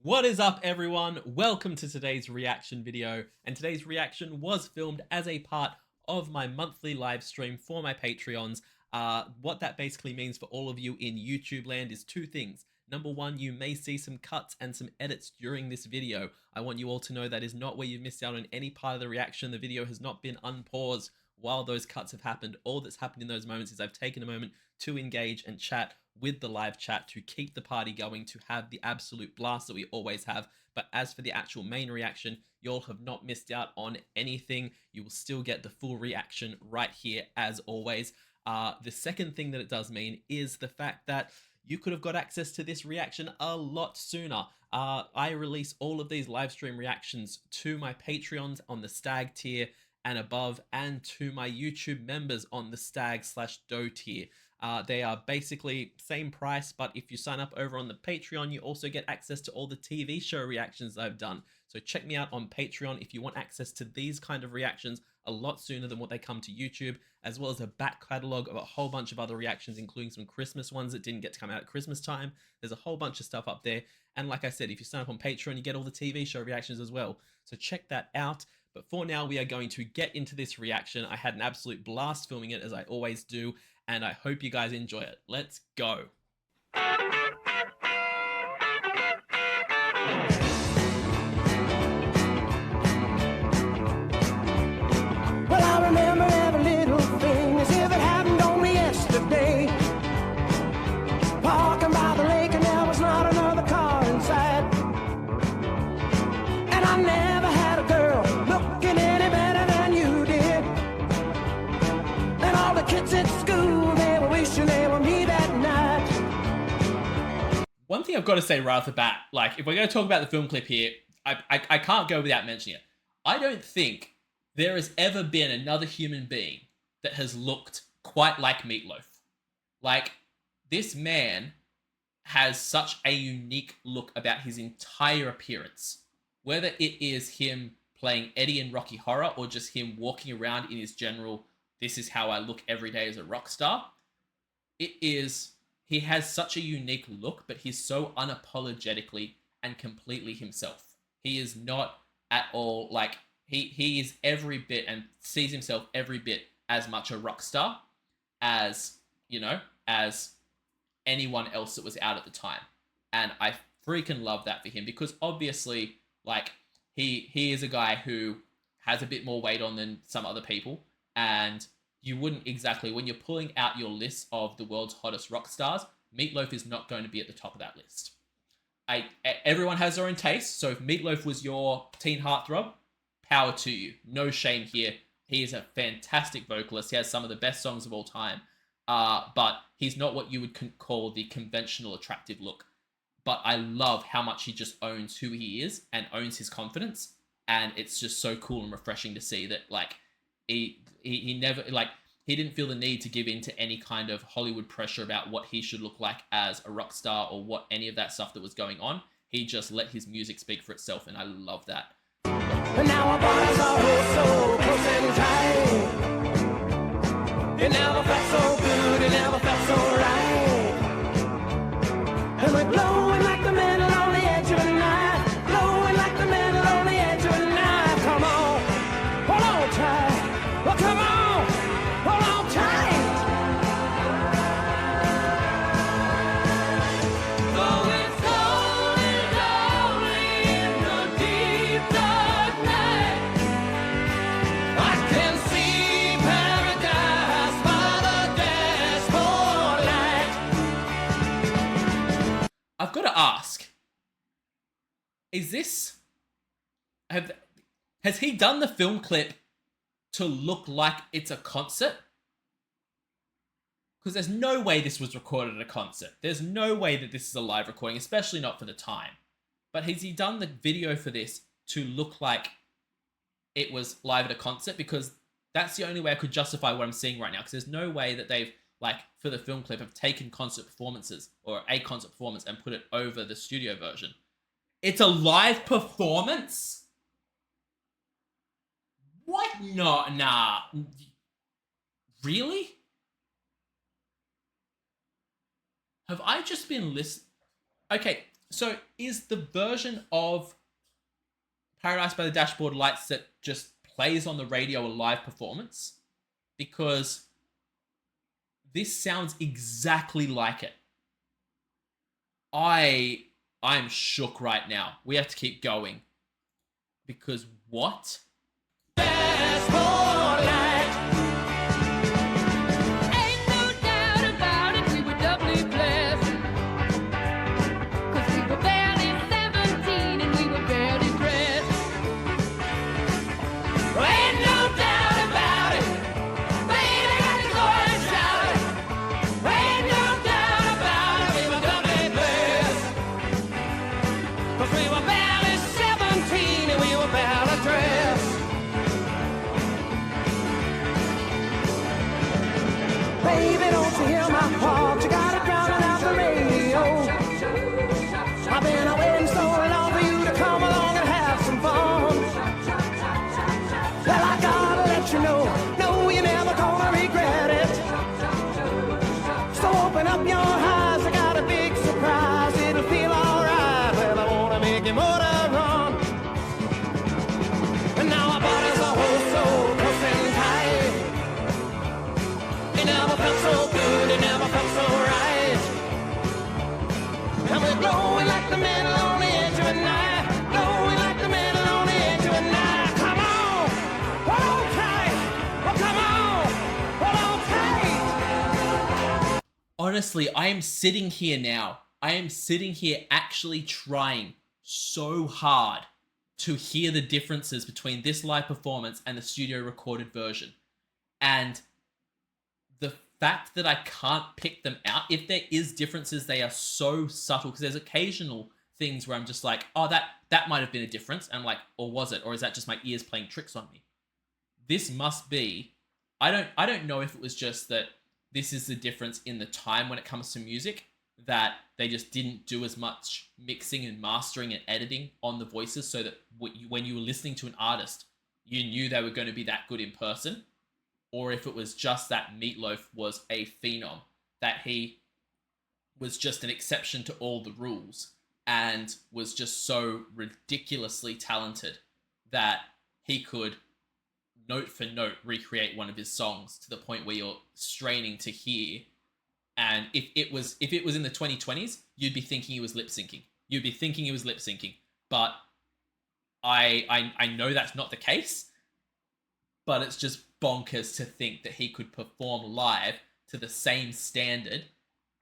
What is up, everyone? Welcome to today's reaction video, and today's reaction was filmed as a part of my monthly live stream for my Patreons. What that basically means for all of you in YouTube land is two things. Number one, you may see some cuts and some edits during this video. I want you all to know that is not where you've missed out on any part of the reaction. The video has not been unpaused while those cuts have happened. All that's happened in those moments is I've taken a moment to engage and chat with the live chat to keep the party going, to have the absolute blast that we always have. But as for the actual main reaction, you'll have not missed out on anything. You will still get the full reaction right here as always. The second thing that it does mean is the fact that you could have got access to this reaction a lot sooner. I release all of these live stream reactions to my Patreons on the Stag tier and above, and to my YouTube members on the Stag/Doe tier. They are basically same price, but if you sign up over on the Patreon, you also get access to all the TV show reactions I've done. So check me out on Patreon if you want access to these kind of reactions a lot sooner than what they come to YouTube, as well as a back catalog of a whole bunch of other reactions, including some Christmas ones that didn't get to come out at Christmas time. There's a whole bunch of stuff up there. And like I said, if you sign up on Patreon, you get all the TV show reactions as well. So check that out. But for now, we are going to get into this reaction. I had an absolute blast filming it, as I always do, and I hope you guys enjoy it. Let's go. Well, I remember every little thing as if it happened only yesterday. Parking by the lake and there was not another car inside. And I never had a girl looking any better than you did. And all the kids at school, they were wishing they were me that night. One thing I've got to say right off the bat, like, if we're going to talk about the film clip here, I can't go without mentioning it. I don't think there has ever been another human being that has looked quite like Meatloaf. Like, this man has such a unique look about his entire appearance. Whether it is him playing Eddie in Rocky Horror or just him walking around in his general, this is how I look every day as a rock star, he has such a unique look, but he's so unapologetically and completely himself. He is not at all like, he is every bit and sees himself every bit as much a rock star as, you know, as anyone else that was out at the time. And I freaking love that for him, because obviously, like, he is a guy who has a bit more weight on than some other people, and you wouldn't exactly, when you're pulling out your list of the world's hottest rock stars, Meatloaf is not going to be at the top of that list. Everyone has their own taste, so if Meatloaf was your teen heartthrob, power to you. No shame here. He is a fantastic vocalist. He has some of the best songs of all time, but he's not what you would call the conventional attractive look. But I love how much he just owns who he is and owns his confidence, and it's just so cool and refreshing to see that, like, he never, like, he didn't feel the need to give in to any kind of Hollywood pressure about what he should look like as a rock star or what any of that stuff that was going on. He just let his music speak for itself, and I love that. And now our bodies are so close and tight. It never felt so good, it never felt so right. And we're glowing like the metal on the edge of a knife. Glowing like the metal on the edge of a knife. Come on, hold on tight. Well, come on, hold on tight. Oh, it's cold and lonely in the deep dark night. I can see paradise by the dashboard light. I've got to ask, is this, has he done the film clip to look like it's a concert? Because there's no way this was recorded at a concert. There's no way that this is a live recording, especially not for the time. But has he done the video for this to look like it was live at a concert? Because that's the only way I could justify what I'm seeing right now. Because there's no way that they've, like, for the film clip, have taken concert performances or a concert performance and put it over the studio version. It's a live performance? What? No, nah. Really? Have I just been listening? Okay, So is the version of Paradise by the Dashboard Lights that just plays on the radio a live performance? Because this sounds exactly like it. I I'm shook right now. We have to keep going because what? Dashboard light. Ain't no doubt about it, we were doubly blessed. 'Cause we were barely 17 and we were barely dressed. Ain't no doubt about it. Baby, got to go and shout it. Ain't no doubt about it. We were doubly blessed. 'Cause we were barely 17 and we were barely dressed. Baby, don't you hear my heart? You gotta drown it out the radio. I've been waiting so long for you to come along and have some fun. Well, I gotta let you know, no, you're never gonna regret it. So open up your eyes, I got a big surprise. It'll feel alright. Well, I wanna make your motor run. And now our bodies are oh so close and tight. It never felt so good, it never felt so right. And we're glowing like the metal on the edge of a knife. Glowing like the metal on the edge of a knife. Come on, hold on tight. Oh, come on, hold on tight. Honestly, I am sitting here now. I am sitting here actually trying so hard to hear the differences between this live performance and the studio recorded version. And the fact that I can't pick them out, if there is differences, they are so subtle because there's occasional things where I'm just like, oh, that might have been a difference. And I'm like, or was it? Or is that just my ears playing tricks on me? This must be, I don't know if it was just that this is the difference in the time when it comes to music, that they just didn't do as much mixing and mastering and editing on the voices so that when you were listening to an artist, you knew they were going to be that good in person, or if it was just that Meatloaf was a phenom, that he was just an exception to all the rules and was just so ridiculously talented that he could note for note recreate one of his songs to the point where you're straining to hear. And if it was in the 2020s, you'd be thinking he was lip syncing. You'd be thinking he was lip syncing. But I know that's not the case. But it's just bonkers to think that he could perform live to the same standard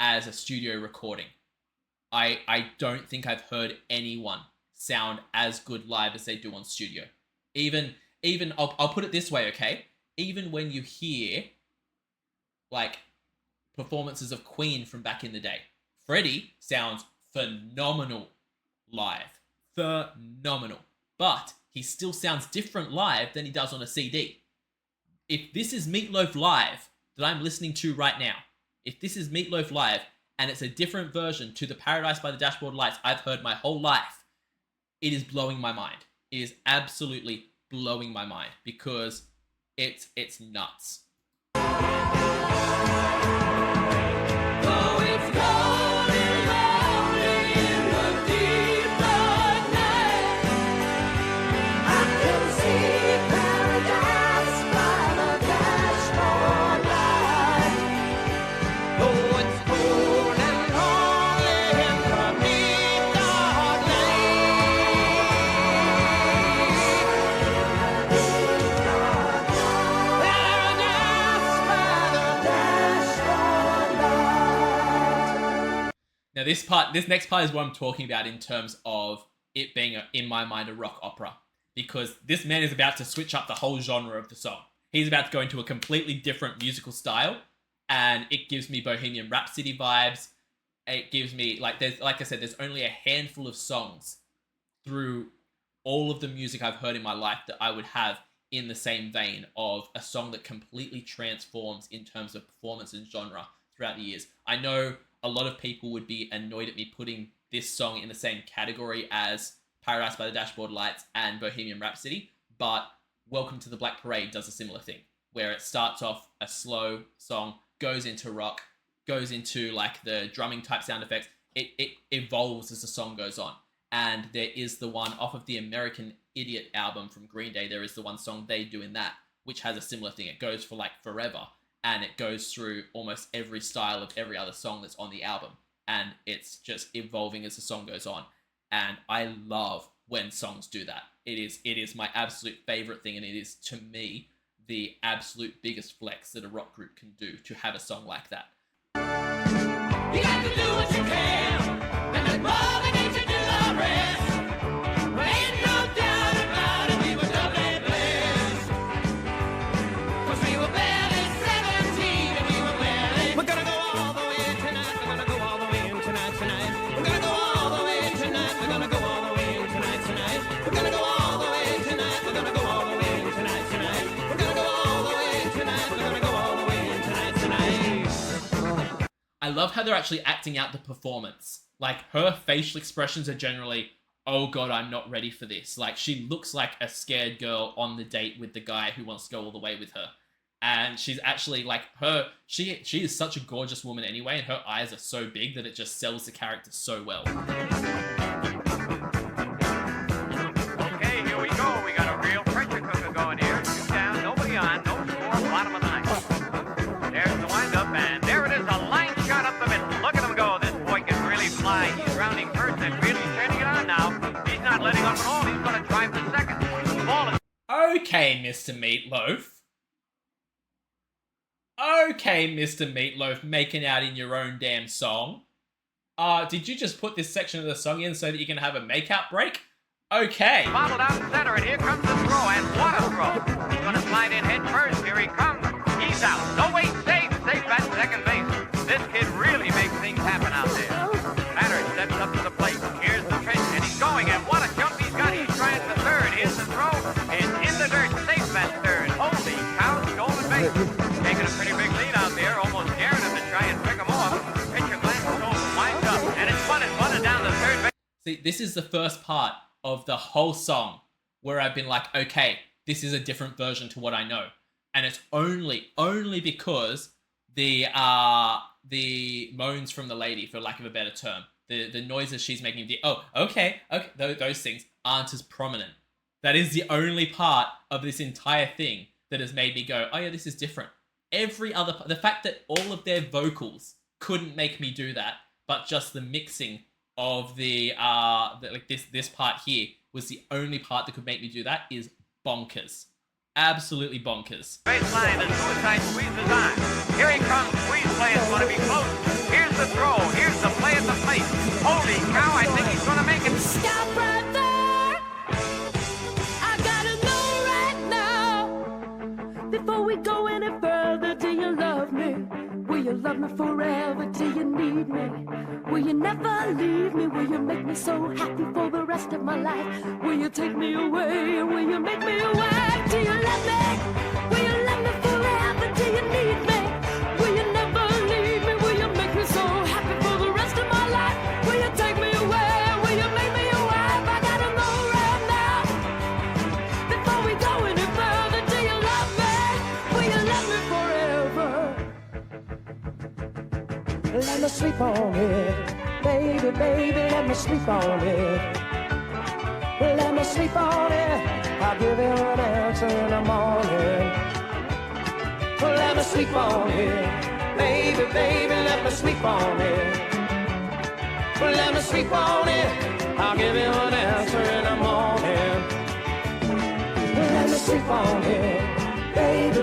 as a studio recording. I don't think I've heard anyone sound as good live as they do on studio. Even I'll put it this way, okay? Even when you hear like performances of Queen from back in the day, Freddie sounds phenomenal live. Phenomenal. But he still sounds different live than he does on a CD. If this is Meatloaf live that I'm listening to right now, if this is Meatloaf live and it's a different version to the Paradise by the Dashboard Lights I've heard my whole life, it is blowing my mind. It is absolutely blowing my mind because it's nuts. Now this next part is what I'm talking about in terms of it being, in my mind, a rock opera. Because this man is about to switch up the whole genre of the song. He's about to go into a completely different musical style. And it gives me Bohemian Rhapsody vibes. It gives me, like I said, there's only a handful of songs through all of the music I've heard in my life that I would have in the same vein of a song that completely transforms in terms of performance and genre throughout the years. I know a lot of people would be annoyed at me putting this song in the same category as Paradise by the Dashboard Lights and Bohemian Rhapsody, but Welcome to the Black Parade does a similar thing, where it starts off a slow song, goes into rock, goes into like the drumming type sound effects, it evolves as the song goes on. And there is the one off of the American Idiot album from Green Day. There is the one song they do in that, which has a similar thing. It goes for like forever, and it goes through almost every style of every other song that's on the album, and it's just evolving as the song goes on. And I love when songs do that. It is my absolute favorite thing, and it is, to me, the absolute biggest flex that a rock group can do, to have a song like that. You got to do what you can, and let Mother Nature do the rest. But ain't no doubt about it, we were doubly blessed. 'Cause we were barely 17 and we were barely. We're gonna go all the way tonight, we're gonna go all the way tonight. We're gonna go all the way tonight, we're gonna go all the way tonight. We're gonna go all the way tonight, we're gonna go all the way tonight. We're gonna go all the way tonight, we're gonna go all the way tonight. I love how they're actually acting out the performance. Like, her facial expressions are generally, oh god, I'm not ready for this. Like, she looks like a scared girl on the date with the guy who wants to go all the way with her. And she's actually, like, she is such a gorgeous woman anyway, and her eyes are so big that it just sells the character so well. Okay, here we go. We got a real pressure cooker going here. 2 down, nobody on, no score, bottom of the ninth. There's the windup, and there it is, a line shot up the middle. Look at him go. This boy can really fly. He's rounding first and really turning it on now. He's not letting up at all. He's going to try for second. The ball is... Okay, Mr. Meatloaf. Okay, Mr. Meatloaf, making out in your own damn song. Did you just put this section of the song in so that you can have a make-out break? Okay. Bottled out center, and here comes the throw, and what a throw. He's going to slide in head first. Here he comes. He's out. No, wait, safe at second base. This kid really makes things happen out there. Matter steps up to the plate. Here's the pitch, and he's going, and what a jump he's got. He's trying for third. Here's the throw. It's in the dirt. Safe at third. Holy cow, stolen base. Taking a pretty big lead out there, almost daring him to try and pick him off. Pitcher glances over, winds up, and it's bunted down the third base. See, this is the first part of the whole song where I've been like, okay, this is a different version to what I know. And it's only because the moans from the lady, for lack of a better term, the noises she's making, okay, those things aren't as prominent. That is the only part of this entire thing that has made me go, oh yeah, this is different. Every other, the fact that all of their vocals couldn't make me do that, but just the mixing of like this part here was the only part that could make me do that, is bonkers. Absolutely bonkers. Baseline, the suicide squeeze is on. Here he comes. Squeeze play is going to be close. Here's the throw. Here's the play at the plate. Holy cow, I think he's going to make it. Stop right there. I gotta know right now. Before we go any further, do you love me? Will you love me forever? Do you need me? Will you never leave me? Will you make me so happy for the rest of my life? Will you take me away? Will you make me your wife? Do you love me? Will you love me forever? Do you need me? Will you never leave me? Will you make me so happy for the rest of my life? Will you take me away? Will you make me your wife? I gotta know right now. Before we go any further, do you love me? Will you love me forever? Let me sleep on it. Baby, let me sleep on it. Let me sleep on it. I'll give you an answer in the morning. Let me sleep on it. Baby, let me sleep on it. Let me sleep on it. I'll give you an answer in the morning. Let me sleep on it. Baby,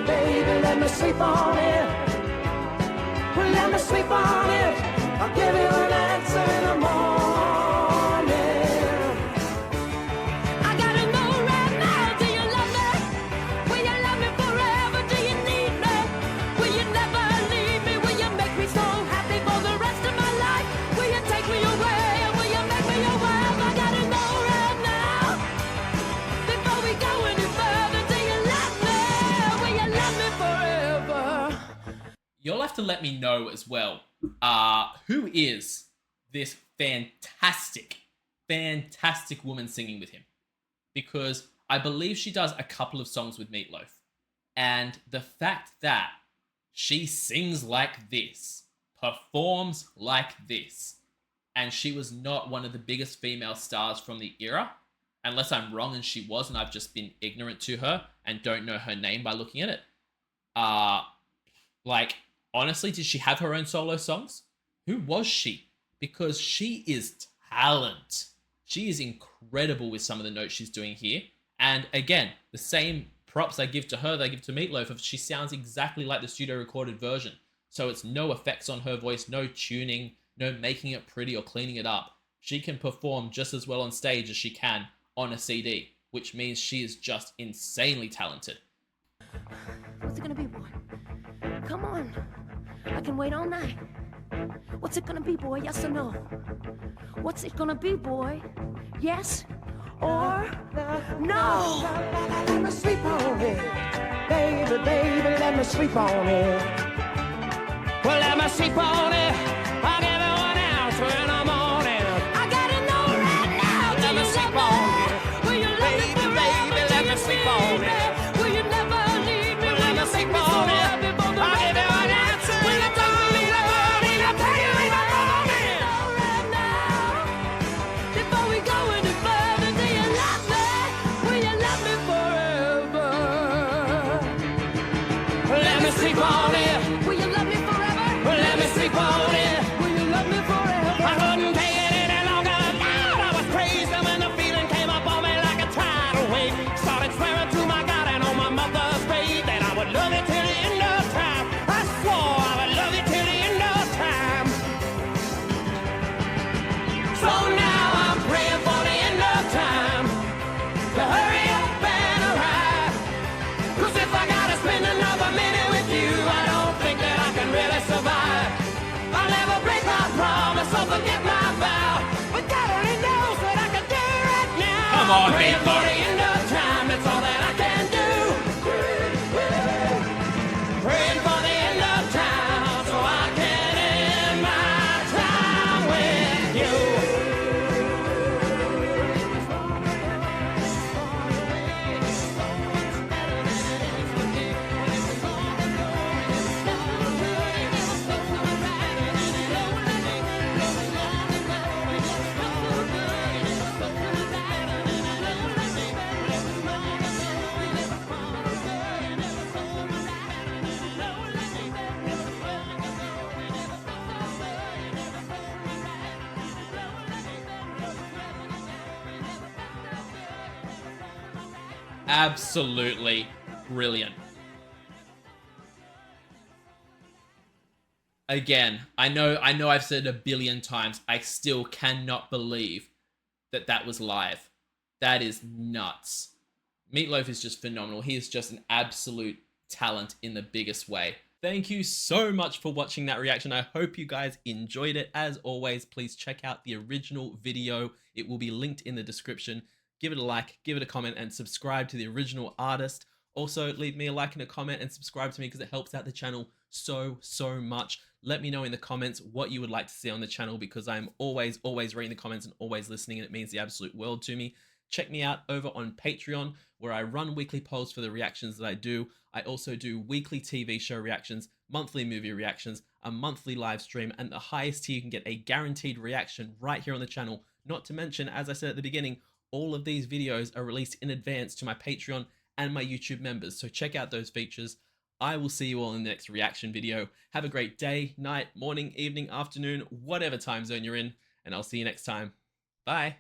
let me sleep on it. Let me sleep on it. I'll give you an answer in the morning. I gotta know right now. Do you love me? Will you love me forever? Do you need me? Will you never leave me? Will you make me so happy for the rest of my life? Will you take me away? Will you make me your wife? I gotta know right now. Before we go any further, do you love me? Will you love me forever? You'll have to let me know as well. Who is this fantastic woman singing with him? Because I believe she does a couple of songs with Meatloaf. And the fact that she sings like this, performs like this, and she was not one of the biggest female stars from the era, unless I'm wrong and she was, and I've just been ignorant to her and don't know her name by looking at it. Like, honestly, did she have her own solo songs? Who was she? Because she is talent. She is incredible with some of the notes she's doing here. And again, the same props I give to her, they give to Meatloaf. She sounds exactly like the studio recorded version. So it's no effects on her voice, no tuning, no making it pretty or cleaning it up. She can perform just as well on stage as she can on a CD, which means she is just insanely talented. What's it gonna be, boy? Come on. I can wait all night. What's it gonna be, boy? Yes or no? What's it gonna be, boy? Yes or no? Let me sleep on it. Baby, baby, let me sleep on it. Well, let me sleep on it. I'll give it 1 ounce when I'm on it. I gotta know right now. Let me sleep on it. Will you love me Baby, forever? baby, let me sleep on it. Will you never leave me? Let me sleep on it. I'll give it 1 ounce when you talk to me like money. I'll tell you leave it on it. Right now, before we go any further, do you love me? Will you love me forever? Let me sleep on it. Will you love me forever? Let me sleep on it. Will you love me forever? I couldn't take it any longer. Lord, I was crazy when the feeling came up on me like a tidal wave. Started swearing to my God and on my mother's grave that I would love it till the end of time. I swore I would love it till the end of time. So now I'm praying for the end of time to hurry up and arrive. 'Cause if I gotta spend another minute with you, I don't think that I can really survive. I'll never break my promise or forget my vow. But God only knows what I can do right now. Come on, Praying for Meatloaf. the end of time, that's all that I can do. Praying for the end of time so I can end my time with you. Absolutely brilliant. Again, I know I've said it a billion times. I still cannot believe that that was live. That is nuts. Meatloaf is just phenomenal. He is just an absolute talent in the biggest way. Thank you so much for watching that reaction. I hope you guys enjoyed it. As always, please check out the original video. It will be linked in the description. Give it a like, give it a comment, and subscribe to the original artist. Also, leave me a like and a comment and subscribe to me because it helps out the channel so much. Let me know in the comments what you would like to see on the channel because I'm always reading the comments and always listening, and it means the absolute world to me. Check me out over on Patreon where I run weekly polls for the reactions that I do. I also do weekly TV show reactions, monthly movie reactions, a monthly live stream, and the highest tier you can get a guaranteed reaction right here on the channel. Not to mention, as I said at the beginning, all of these videos are released in advance to my Patreon and my YouTube members, so check out those features. I will see you all in the next reaction video. Have a great day, night, morning, evening, afternoon, whatever time zone you're in, and I'll see you next time. Bye.